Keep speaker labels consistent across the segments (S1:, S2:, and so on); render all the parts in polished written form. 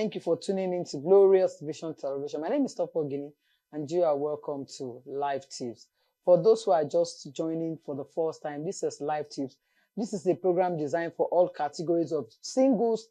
S1: Thank you for tuning in to Glorious Vision Television. My name is Tope, Oginni, and you are welcome to Live Tips. For those who are just joining for the first time, this is Live Tips. This is a program designed for all categories of singles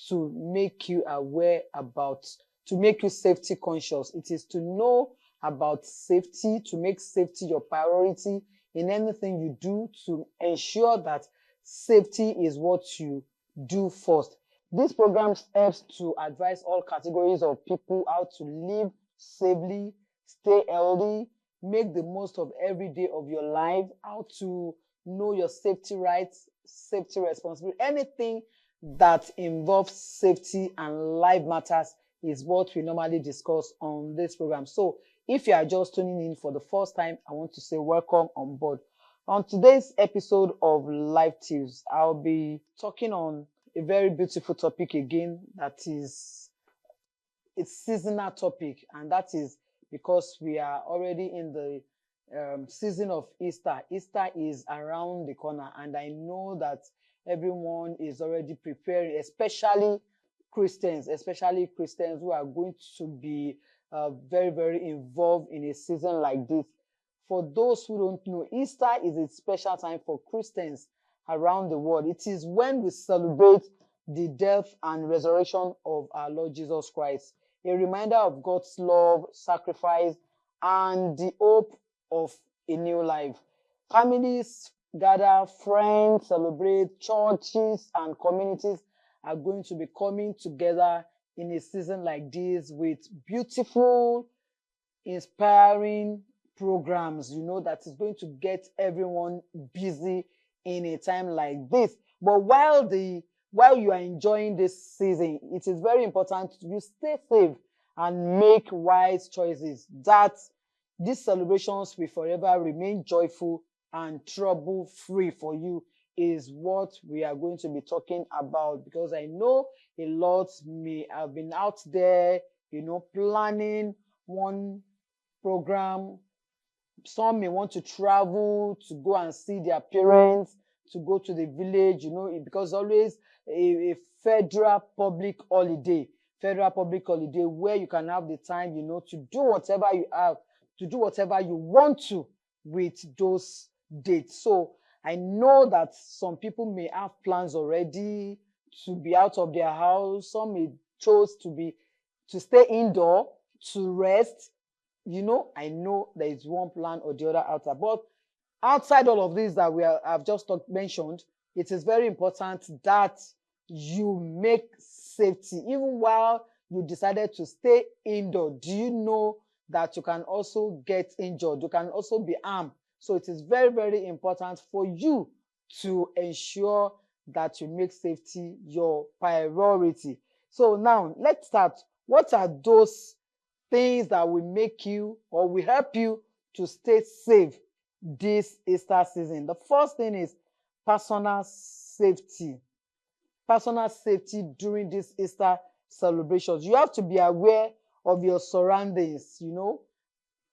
S1: to make you aware about, to make you safety conscious. It is to know about safety, to make safety your priority in anything you do, to ensure that safety is what you do first. This program helps to advise all categories of people how to live safely, stay healthy, make the most of every day of your life, how to know your safety rights, safety responsibility. Anything that involves safety and life matters is what we normally discuss on this program. So if you are just tuning in for the first time, I want to say welcome on board. On today's episode of Live Tips, I'll be talking on a very beautiful topic again, that is a seasonal topic, and that is because we are already in the season of Easter. Easter is around the corner, and I know that everyone is already preparing, especially Christians who are going to be very, very involved in a season like this. For those who don't know, Easter is a special time for Christians around the world. It is when we celebrate the death and resurrection of our Lord Jesus Christ, a reminder of God's love, sacrifice, and the hope of a new life. Families gather, friends celebrate, churches and communities are going to be coming together in a season like this with beautiful, inspiring programs, that is going to get everyone busy in a time like this. But while you are enjoying this season, it is very important you stay safe and make wise choices, that these celebrations will forever remain joyful and trouble-free for you, is what we are going to be talking about. Because I know a lot may have been out there, planning one program. Some may want to travel to go and see their parents, to go to the village, because always a federal public holiday where you can have the time, to do whatever you have, to do whatever you want to with those dates. So I know that some people may have plans already to be out of their house. Some may choose to stay indoor, to rest. I know there is one plan or the other out there. But outside all of this that I've just mentioned, it is very important that you make safety. Even while you decided to stay indoor, do you know that you can also get injured? You can also be harmed. So it is very, very important for you to ensure that you make safety your priority. So now let's start. What are those things that will make you or will help you to stay safe this Easter season? The first thing is personal safety. Personal safety during this Easter celebrations. You have to be aware of your surroundings,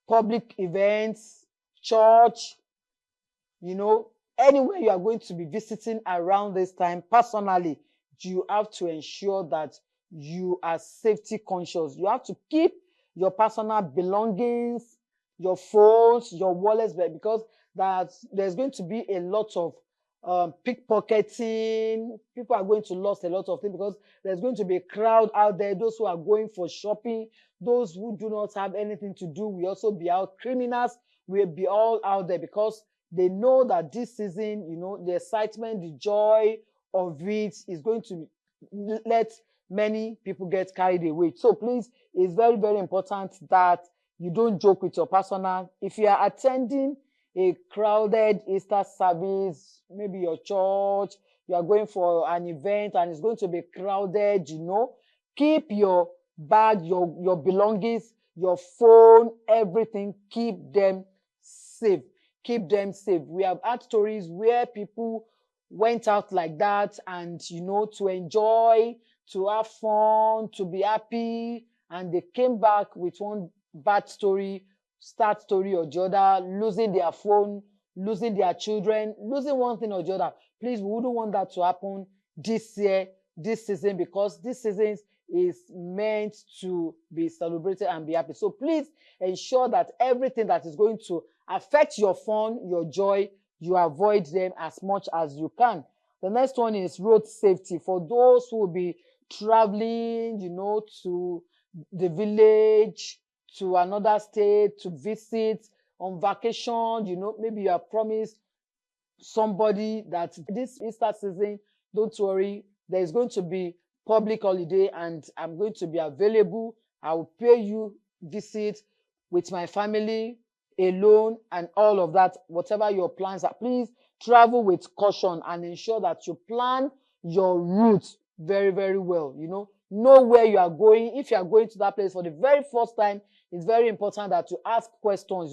S1: public events, church, anywhere you are going to be visiting around this time. Personally, you have to ensure that you are safety conscious. You have to keep your personal belongings, your phones, your wallets, because there's going to be a lot of pickpocketing. People are going to lose a lot of things because there's going to be a crowd out there. Those who are going for shopping, those who do not have anything to do will also be out. Criminals will be all out there because they know that this season, the excitement, the joy of it is going to let many people get carried away. So please, it's very, very important that you don't joke with your personal. If you are attending a crowded Easter service, maybe your church, you are going for an event and it's going to be crowded, keep your bag, your belongings, your phone, everything, keep them safe. Keep them safe. We have had stories where people went out like that and, to enjoy, to have fun, to be happy, and they came back with one bad story, sad story or the other, losing their phone, losing their children, losing one thing or the other. Please, we wouldn't want that to happen this year, this season, because this season is meant to be celebrated and be happy. So please ensure that everything that is going to affect your fun, your joy, you avoid them as much as you can. The next one is road safety. For those who will be traveling, to the village, to another state, to visit on vacation, maybe you have promised somebody that this Easter season, don't worry, there is going to be public holiday and I'm going to be available. I will pay you visit with my family alone and all of that. Whatever your plans are, please travel with caution and ensure that you plan your route very, very well. Know where you are going. If you are going to that place for the very first time, it's very important that you ask questions,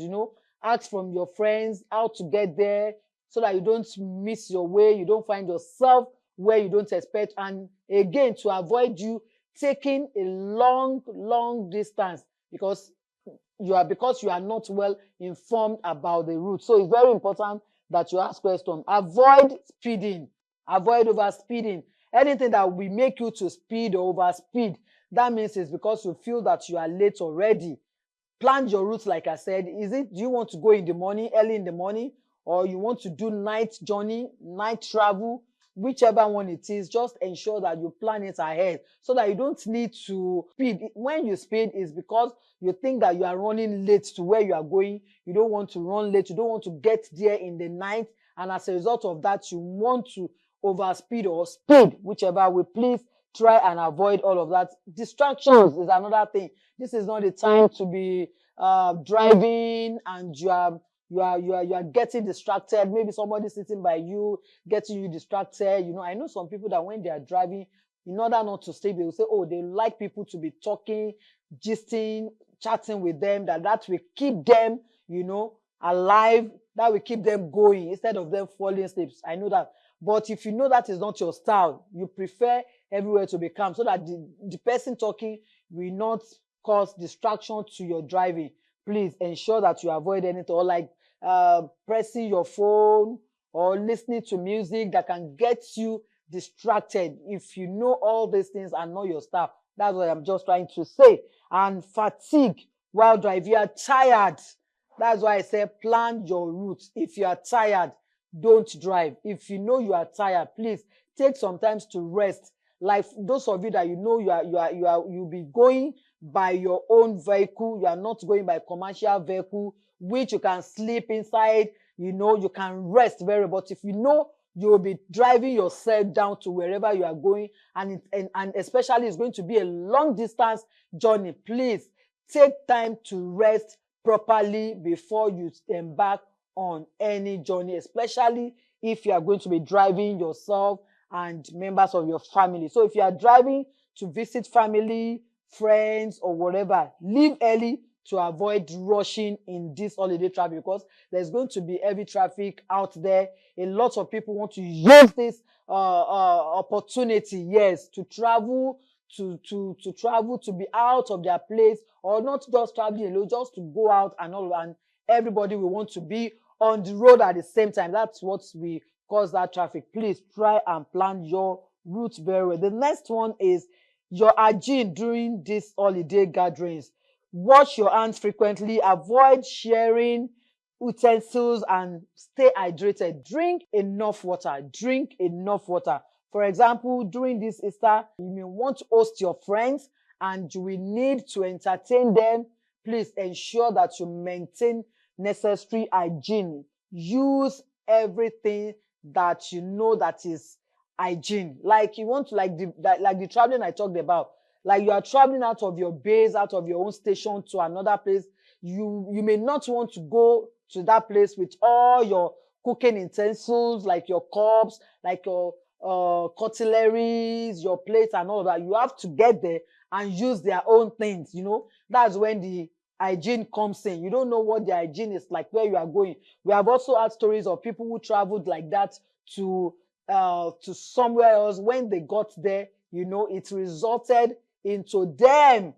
S1: ask from your friends how to get there so that you don't miss your way, you don't find yourself where you don't expect. And again, to avoid you taking a long distance because you are not well informed about the route. So it's very important that you ask questions. Avoid speeding. Avoid overspeeding. Anything that will make you to speed or overspeed, that means it's because you feel that you are late already. Plan your route, like I said. Do you want to go in the morning, early in the morning, or you want to do night journey, night travel? Whichever one it is, just ensure that you plan it ahead so that you don't need to speed. When you speed, it's because you think that you are running late to where you are going. You don't want to run late. You don't want to get there in the night. And as a result of that, you want to overspeed or speed, whichever way. Please try and avoid all of that. Distractions is another thing. This is not the time to be driving and you are getting distracted. Maybe somebody sitting by you, getting you distracted. I know some people that when they are driving, in order not to sleep, they will say, oh, they like people to be talking, gisting, chatting with them, that will keep them, alive, that will keep them going instead of them falling asleep. I know that. But if you know that is not your style, you prefer everywhere to be calm so that the person talking will not cause distraction to your driving. Please ensure that you avoid anything or like pressing your phone or listening to music that can get you distracted. If you know all these things and know your style, that's what I'm just trying to say. And fatigue while driving, you are tired. That's why I say plan your route. If you are tired, don't drive. If you know you are tired, please take some time to rest. Like those of you that you'll be going by your own vehicle, you are not going by commercial vehicle, which you can sleep inside, you can rest very well. But if you know you will be driving yourself down to wherever you are going, and especially it's going to be a long distance journey, please take time to rest properly before you embark on any journey, especially if you are going to be driving yourself and members of your family. So if you are driving to visit family, friends, or whatever, leave early to avoid rushing in this holiday travel because there's going to be heavy traffic out there. A lot of people want to use this opportunity, yes, to travel, to travel, to be out of their place, or not just traveling alone, just to go out and all, and everybody will want to be on the road at the same time. That's what we cause that traffic. Please try and plan your route very well. The next one is your hygiene during these holiday gatherings. Wash your hands frequently, avoid sharing utensils, and stay hydrated. Drink enough water. Drink enough water. For example, during this Easter, you may want to host your friends and you will need to entertain them. Please ensure that you maintain necessary hygiene. Use everything that you know that is hygiene. Like you want to, like the traveling I talked about. Like you are traveling out of your base, out of your own station to another place. You may not want to go to that place with all your cooking utensils, like your cups, like your cutleries, your plates and all that. You have to get there and use their own things, That's when the hygiene comes in. You don't know what the hygiene is like where you are going. We have also had stories of people who traveled like that to somewhere else. When they got there, it resulted into them,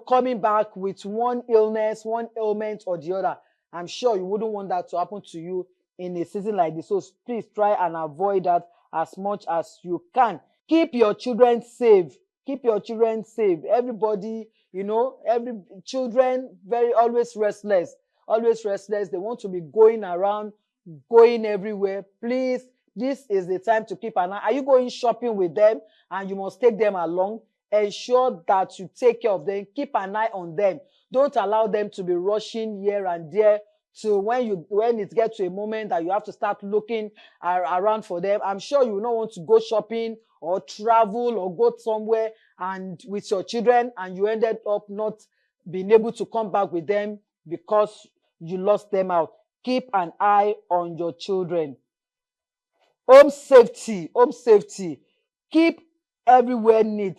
S1: coming back with one illness, one ailment or the other. I'm sure you wouldn't want that to happen to you in a season like this. So please try and avoid that as much as you can. Keep your children safe. Keep your children safe. Everybody, you know, every children very always restless. Always restless. They want to be going around, going everywhere. Please, this is the time to keep an eye. Are you going shopping with them and you must take them along? Ensure that you take care of them. Keep an eye on them. Don't allow them to be rushing here and there. So when it gets to a moment that you have to start looking around for them, I'm sure you will not want to go shopping or travel or go somewhere and with your children, and you ended up not being able to come back with them because you lost them out. Keep an eye on your children. Home safety. Home safety. Keep everywhere neat.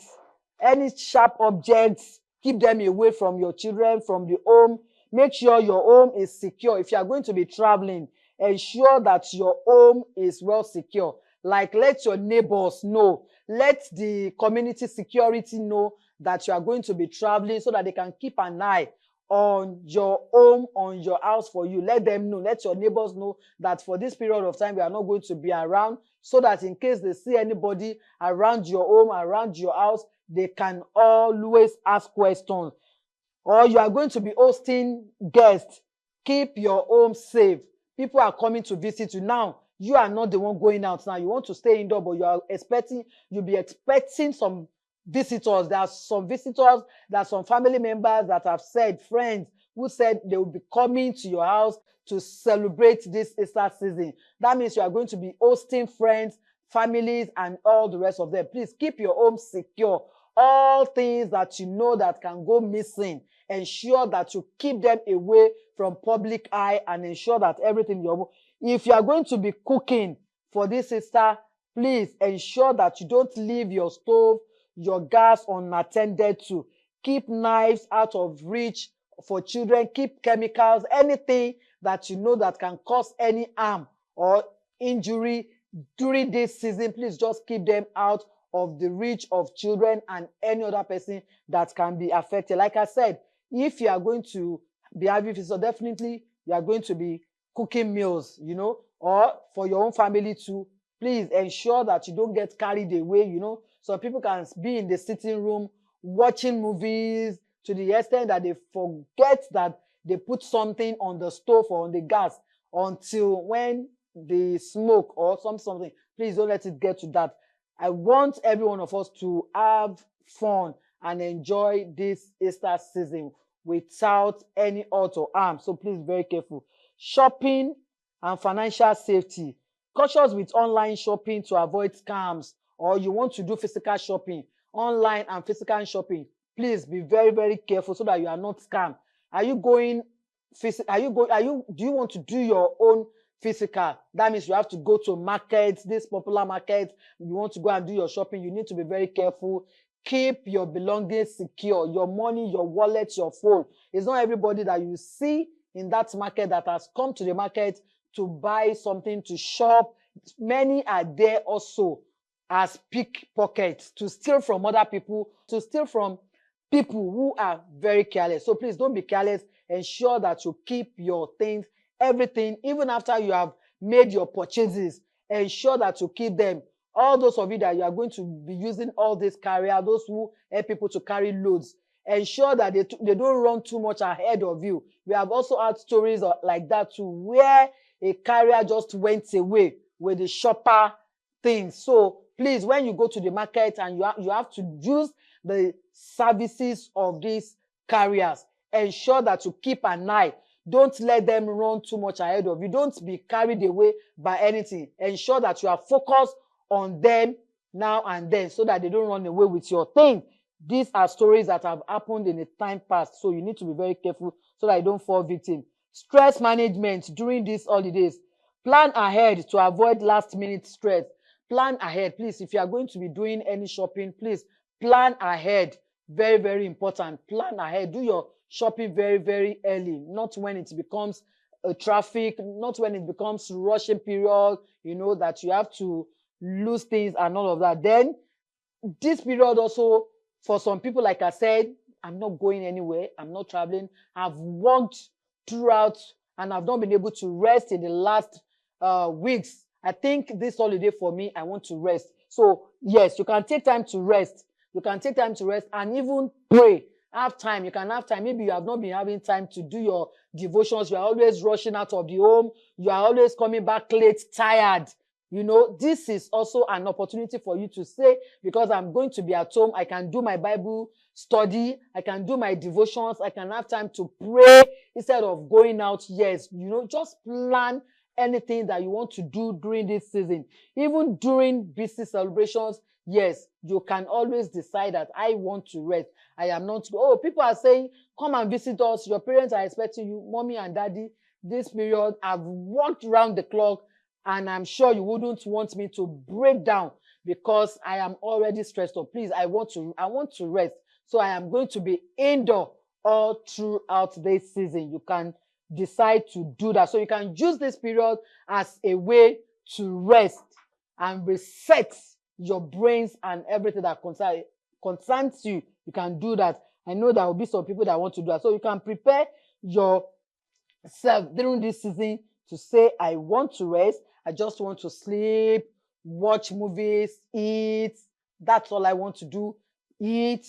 S1: Any sharp objects, keep them away from your children, from the home. Make sure your home is secure. If you are going to be traveling, ensure that your home is well secure. Like, let your neighbors know. Let the community security know that you are going to be traveling so that they can keep an eye on your home, on your house for you. Let them know. Let your neighbors know that for this period of time, we are not going to be around, so that in case they see anybody around your home, around your house, they can always ask questions. Or you are going to be hosting guests. Keep your home safe. People are coming to visit you now. You are not the one going out now. You want to stay indoor, but you'll be expecting some visitors. There are some visitors, there are some family members that have said, friends who said they will be coming to your house to celebrate this Easter season. That means you are going to be hosting friends, families, and all the rest of them. Please keep your home secure. All things that you know that can go missing, ensure that you keep them away from public eye and ensure that everything if you are going to be cooking for this Easter, please ensure that you don't leave your stove, your gas unattended to. Keep knives out of reach for children. Keep chemicals, anything that you know that can cause any harm or injury during this season. Please just keep them out of the reach of children and any other person that can be affected. Like I said, if you are going to be having visitors, definitely you are going to be cooking meals, you know, or for your own family too. Please ensure that you don't get carried away, you know. Some people can be in the sitting room watching movies to the extent that they forget that they put something on the stove or on the gas until when the smoke or something. Please don't let it get to that. I want every one of us to have fun and enjoy this Easter season without any hurt or harm. So please, very careful. Shopping and financial safety. Cautious with online shopping to avoid scams, or you want to do physical shopping, online and physical shopping. Please be very, very careful so that you are not scammed. Do you want to do your own physical? That means you have to go to markets, this popular market. You want to go and do your shopping. You need to be very careful. Keep your belongings secure. Your money, your wallet, your phone. It's not everybody that you see in that market that has come to the market to buy something, to shop. Many are there also as pickpockets, to steal from other people, to steal from people who are very careless. So please don't be careless. Ensure that you keep your things, everything, even after you have made your purchases, ensure that you keep them. All those of you that you are going to be using all this carrier, those who help people to carry loads, ensure that they don't run too much ahead of you. We have also had stories like that too, where a carrier just went away with the shopper things. So please, when you go to the market and you have to use the services of these carriers, ensure that you keep an eye. Don't let them run too much ahead of you. Don't be carried away by anything. Ensure that you are focused on them now and then so that they don't run away with your thing. These are stories that have happened in the time past, so you need to be very careful so that you don't fall victim. Stress management during these holidays. Plan ahead to avoid last-minute stress. Plan ahead, please. If you are going to be doing any shopping, please plan ahead. Very, very important. Plan ahead. Do your shopping very, very early, not when it becomes a traffic, not when it becomes rushing period, you know, that you have to lose things and all of that. Then this period also, for some people, like I said, I'm not going anywhere, I'm not traveling, I've worked throughout and I've not been able to rest in the last weeks. I think this holiday for me, I want to rest. So yes, you can take time to rest, You can take time to rest and even pray. Have time. You can have time. Maybe you have not been having time to do your devotions. You are always rushing out of the home. You are always coming back late, tired. You know, this is also an opportunity for you to say, because I'm going to be at home, I can do my Bible study, I can do my devotions, I can have time to pray instead of going out. Yes, you know, just plan anything that you want to do during this season. Even during busy celebrations, yes, you can always decide that I want to rest. I am not, oh, people are saying, come and visit us. Your parents are expecting you, mommy and daddy. This period, I've worked around the clock, and I'm sure you wouldn't want me to break down because I am already stressed out. Please, I want to rest. So I am going to be indoor all throughout this season. You can decide to do that. So you can use this period as a way to rest and reset your brains and everything that concerns you. You can do that. I know there will be some people that want to do that. So you can prepare yourself during this season to say, I want to rest. I just want to sleep, watch movies, eat. That's all I want to do. Eat,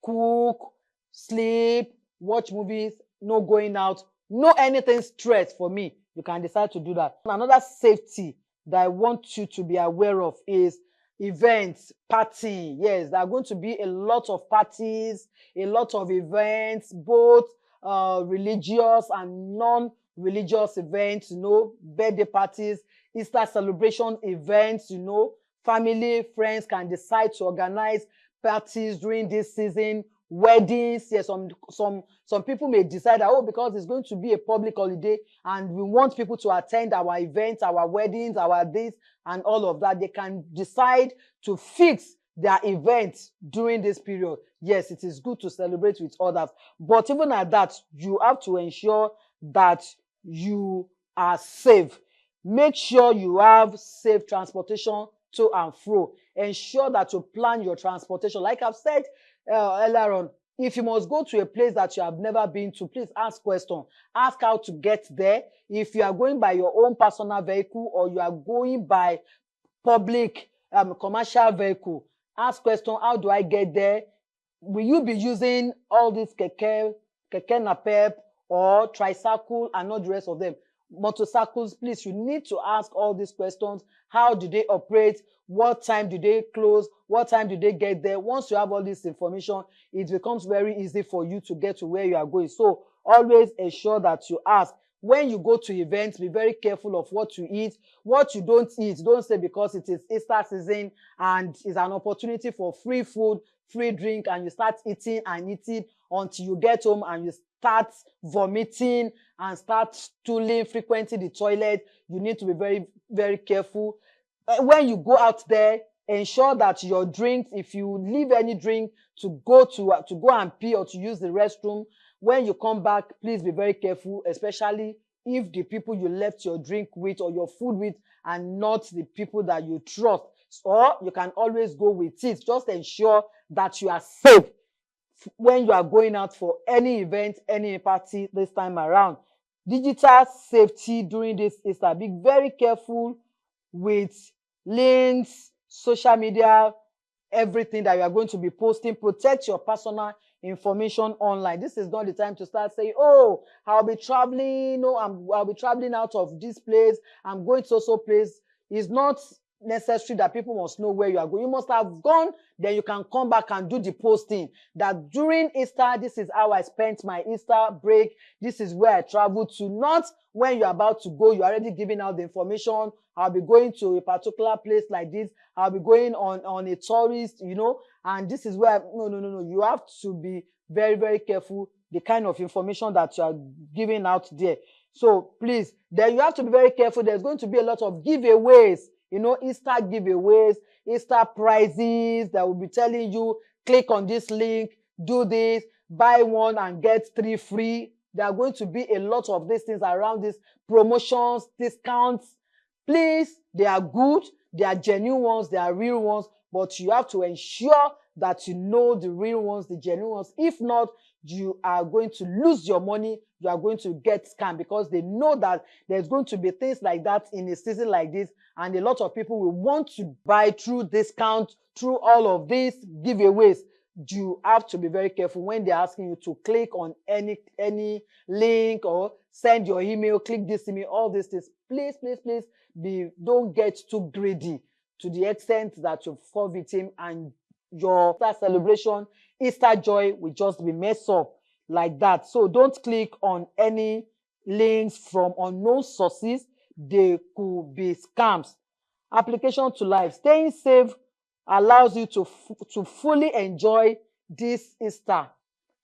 S1: cook, sleep, watch movies, no going out, no anything stress for me. You can decide to do that. Another safety that I want you to be aware of is events, partying. Yes, there are going to be a lot of parties, a lot of events, both religious and non-religious events, you know, birthday parties, Easter celebration events, you know, family, friends can decide to organize parties during this season, weddings. Yes, some people may decide that, oh, because it's going to be a public holiday and we want people to attend our events, our weddings, our this and all of that, they can decide to fix their events during this period. Yes, it is good to celebrate with others, but even at that, you have to ensure that you are safe. Make sure you have safe transportation to and fro. Ensure that you plan your transportation. Like I've said earlier on, if you must go to a place that you have never been to, please ask questions. Ask how to get there. If you are going by your own personal vehicle or you are going by public commercial vehicle, ask question, how do I get there? Will you be using all these keke napep or tricycle and not the rest of them? Motorcycles, please, you need to ask all these questions. How do they operate? What time do they close? What time do they get there? Once you have all this information, it becomes very easy for you to get to where you are going. So always ensure that you ask. When you go to events, be very careful of what you eat, what you don't eat. Don't say because it is Easter season and it's an opportunity for free food, free drink, and you start eating and eating until you get home and you start vomiting and start stooling, frequenting the toilet. You need to be very, very careful. When you go out there, ensure that your drinks, if you leave any drink to go and pee or to use the restroom, when you come back, please be very careful, especially if the people you left your drink with or your food with are not the people that you trust. Or you can always go with it. Just ensure that you are safe when you are going out for any event, any party this time around. Digital safety during this Easter. Be very careful with links, social media, everything that you are going to be posting. Protect your personal information online. This is not the time to start saying, oh, I'll be traveling, I'll be traveling out of this place, I'm going to so place. It's not necessary that people must know where you are going. You must have gone, then you can come back and do the posting that during Easter, this is how I spent my Easter break, this is where I traveled to. Not when you're about to go, you're already giving out the information. I'll be going to a particular place like this, I'll be going on a tourist, and this is where no. You have to be very, very careful the kind of information that you are giving out there. So please, then you have to be very careful. There's going to be a lot of giveaways, Easter giveaways, Easter prizes that will be telling you, click on this link, do this, buy one and get 3 free. There are going to be a lot of these things around this, promotions, discounts. Please, they are good, they are genuine ones, they are real ones, but you have to ensure that you know the real ones, the genuine ones. If not, you are going to lose your money, you are going to get scammed, because they know that there's going to be things like that in a season like this, and a lot of people will want to buy through discount, through all of these giveaways. You have to be very careful when they're asking you to click on any link or send your email, click this email, all these things. Please, please, please don't get too greedy to the extent that you fall victim and your Easter celebration, Easter joy will just be messed up like that. So don't click on any links from unknown sources. They could be scams. Application to life. Staying safe allows you to fully enjoy this Easter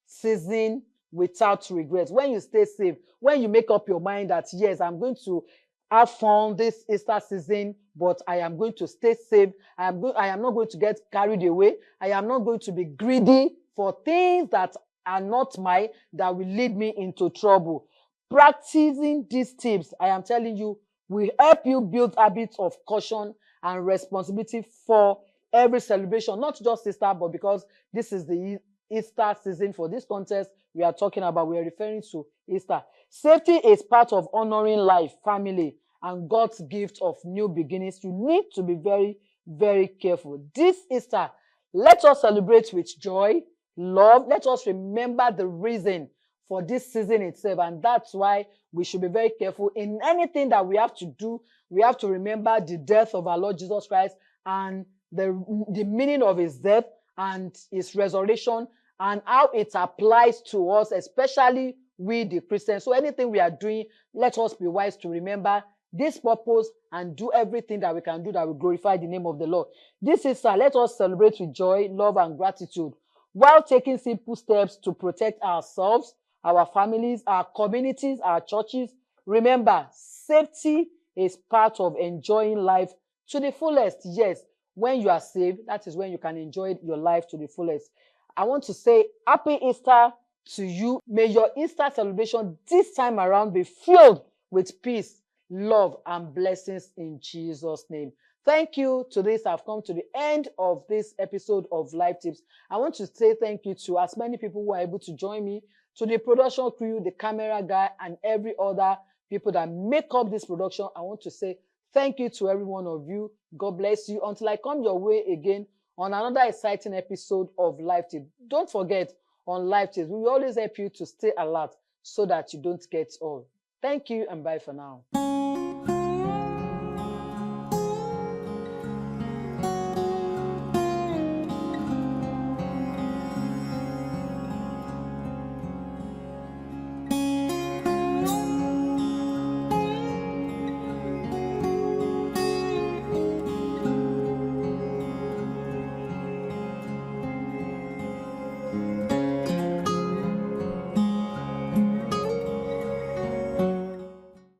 S1: season without regret. When you stay safe, when you make up your mind that, yes, I'm going to have fun this Easter season, but I am going to stay safe. I am not going to get carried away. I am not going to be greedy for things that are not mine, that will lead me into trouble. Practicing these tips, I am telling you, will help you build habits of caution and responsibility for every celebration, not just Easter, but because this is the Easter season. For this contest we are talking about, we are referring to Easter. Safety is part of honoring life, family, and God's gift of new beginnings. You need to be very, very careful. This Easter, let us celebrate with joy, love. Let us remember the reason for this season itself, and that's why we should be very careful in anything that we have to do. We have to remember the death of our Lord Jesus Christ and the meaning of his death and his resurrection, and how it applies to us, especially we the Christians. So anything we are doing, let us be wise to remember this purpose and do everything that we can do that will glorify the name of the Lord. This is let us celebrate with joy, love, and gratitude, while taking simple steps to protect ourselves, our families, our communities, our churches. Remember, safety is part of enjoying life to the fullest. Yes, when you are saved, that is when you can enjoy your life to the fullest. I want to say happy Easter to you. May your Easter celebration this time around be filled with peace, love, and blessings in Jesus' name. Thank you. To this, I've come to the end of this episode of Life Tips. I want to say thank you to as many people who are able to join me, to the production crew, the camera guy, and every other people that make up this production. I want to say thank you to every one of you. God bless you. Until I come your way again on another exciting episode of Life Tips. Don't forget, on Life Tips, we will always help you to stay alert so that you don't get old. Thank you and bye for now.